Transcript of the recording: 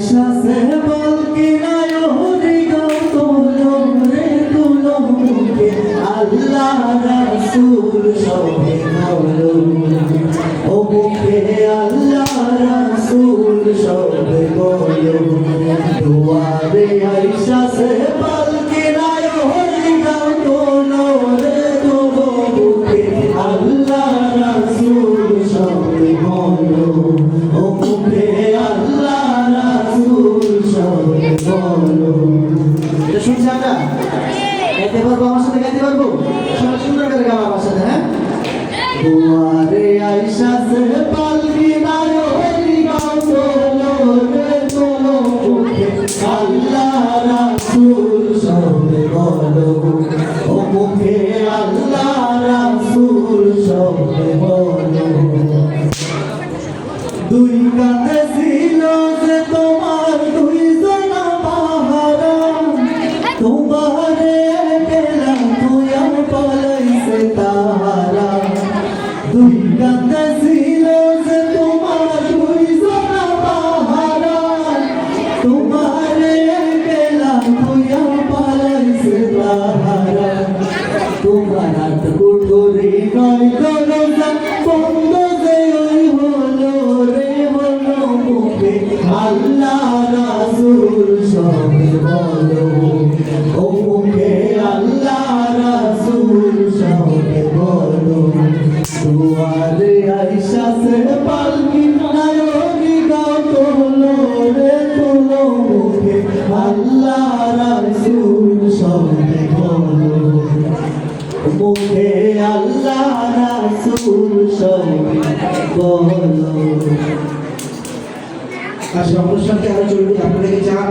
শ্বাসে বল কি নায়রি গো তোলো রে তোলো মুখে আল্লাহ রাসূল সবে বলো ও মুখে আল্লাহ রাসূল সবে বলো দুয়ারে আয়েশা সে বল কি নায়রি গো তোলো রে তোলো মুখে আল্লাহ রাসূল সবে বলো ও মুখে আল্লাহ রাসূল সবে বলো। এটা শুনছি আমরা গাইতে পারবো, আমার সাথে গাইতে পারবো, সবাই সুন্দর করে গাও আমার সাথে। হ্যাঁ, দুয়ারে আয়েশা সে পালকি নায়রি গাও তোলো রে তোলো মুখে আল্লাহ রাসূল সবে বলো ও মুখে আল্লাহ রাসূল সবে বলো। দুই কাঁধে ছিল যে তোমার দুই জনা পাহারা তোমারে গেলাম তুই আর পালাইছে তাহারা। দুই কাঁধে ছিল যে তোমার দুই জনা পাহারা তোমারে গেলাম তুই আর পালাইছে তাহারা। তোমার হাত কুঠুরি নয় দরজা বন্ধ যে ওই হলো রে হলো মুখে আল্লাহ রাসূল সবে বলো ও মুখে আল্লাহ রাসূল সবে বলো। দুয়ারে আয়েশা সে পালকি নায়রি গাও তোলো রে তোলো মুখে আল্লাহ রাসূল সবে বলো মুখে আল্লাহ রাসূল সবে বলো। আসলে অনুষ্ঠানটি আরো চলবে, আপনারা কি চান